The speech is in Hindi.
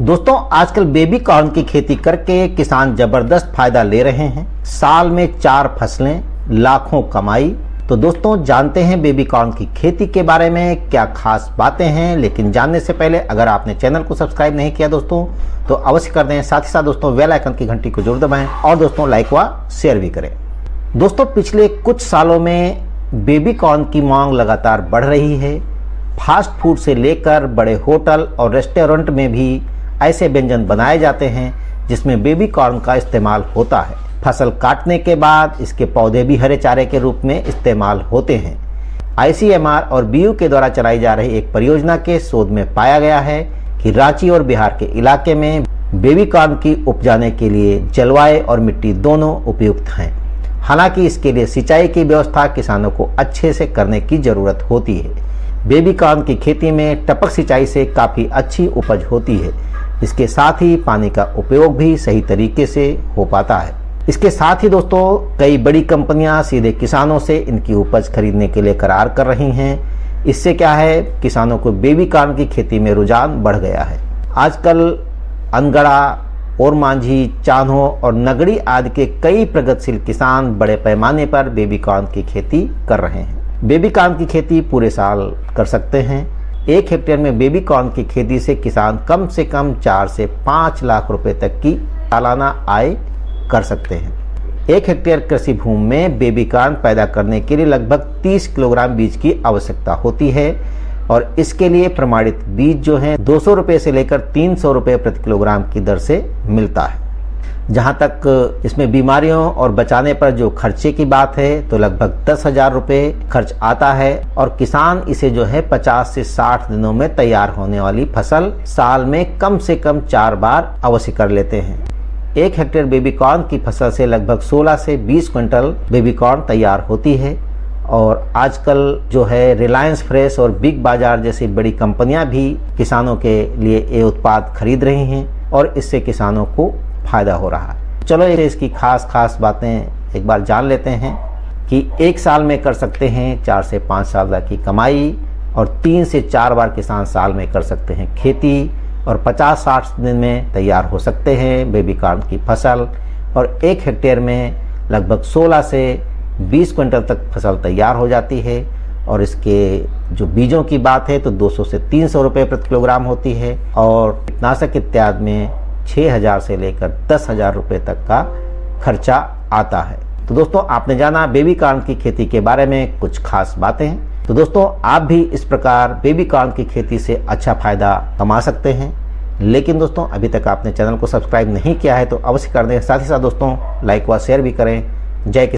दोस्तों आजकल बेबी कॉर्न की खेती करके किसान जबरदस्त फायदा ले रहे हैं। साल में 4 फसलें, लाखों कमाई। तो दोस्तों जानते हैं बेबी कॉर्न की खेती के बारे में क्या खास बातें हैं। लेकिन जानने से पहले अगर आपने चैनल को सब्सक्राइब नहीं किया दोस्तों तो अवश्य कर दें। साथ ही साथ दोस्तों बेल आइकन की घंटी को जरूर दबाएं और दोस्तों लाइक व शेयर भी करें। दोस्तों पिछले कुछ सालों में बेबी कॉर्न की मांग लगातार बढ़ रही है। फास्ट फूड से लेकर बड़े होटल और रेस्टोरेंट में भी ऐसे व्यंजन बनाए जाते हैं जिसमें बेबी कॉर्न का इस्तेमाल होता है। फसल काटने के बाद इसके पौधे भी हरे चारे के रूप में इस्तेमाल होते हैं। ICMR और BU के द्वारा चलाई जा रही एक परियोजना के शोध में पाया गया है कि रांची और बिहार के इलाके में बेबी कॉर्न की उपजाने के लिए जलवायु और मिट्टी दोनों उपयुक्त हैं। हालांकि इसके लिए सिंचाई की व्यवस्था किसानों को अच्छे से करने की ज़रूरत होती है। बेबी कॉर्न की खेती में टपक सिंचाई से काफ़ी अच्छी उपज होती है। इसके साथ ही पानी का उपयोग भी सही तरीके से हो पाता है। इसके साथ ही दोस्तों कई बड़ी कंपनियां सीधे किसानों से इनकी उपज खरीदने के लिए करार कर रही हैं। इससे क्या है, किसानों को बेबी कॉर्न की खेती में रुझान बढ़ गया है। आजकल अनगढ़ा, और मांझी, चान्हो और नगड़ी आदि के कई प्रगतिशील किसान बड़े पैमाने पर बेबी कॉर्न की खेती कर रहे हैं। बेबी कॉर्न की खेती पूरे साल कर सकते हैं। 1 हेक्टेयर में बेबी कॉर्न की खेती से किसान कम से कम 4 से 5 लाख रुपए तक की सालाना आय कर सकते हैं। 1 हेक्टेयर कृषि भूमि में बेबी कॉर्न पैदा करने के लिए लगभग 30 किलोग्राम बीज की आवश्यकता होती है और इसके लिए प्रमाणित बीज जो है 200 रुपये से लेकर 300 रुपये प्रति किलोग्राम की दर से मिलता है। जहाँ तक इसमें बीमारियों और बचाने पर जो खर्चे की बात है तो लगभग 10,000 रुपये खर्च आता है और किसान इसे जो है 50 से 60 दिनों में तैयार होने वाली फसल साल में कम से कम 4 बार अवश्य कर लेते हैं। 1 हेक्टेयर बेबी कॉर्न की फसल से लगभग 16 से 20 क्विंटल बेबी कॉर्न तैयार होती है और आजकल जो है रिलायंस फ्रेश और बिग बाजार जैसी बड़ी कंपनियां भी किसानों के लिए ये उत्पाद खरीद रही हैं और इससे किसानों को फायदा हो रहा है। चलो इसकी खास बातें एक बार जान लेते हैं कि 1 साल में कर सकते हैं 4 से 5 साल की कमाई और 3 से 4 बार किसान साल में कर सकते हैं खेती और 50-60 दिन में तैयार हो सकते हैं बेबी कॉर्न की फसल और 1 हेक्टेयर में लगभग 16 से 20 क्विंटल तक फसल तैयार हो जाती है और इसके जो बीजों की बात है तो 200 से 300 रुपये प्रति किलोग्राम होती है और कीटनाशक इत्यादि में 6,000 से लेकर 10,000 रुपये तक का खर्चा आता है। तो दोस्तों आपने जाना बेबी कॉर्न की खेती के बारे में कुछ खास बातें हैं। तो दोस्तों आप भी इस प्रकार बेबी कॉर्न की खेती से अच्छा फायदा कमा सकते हैं। लेकिन दोस्तों अभी तक आपने चैनल को सब्सक्राइब नहीं किया है तो अवश्य कर दें। साथ ही साथ दोस्तों लाइक व शेयर भी करें। जय किसान।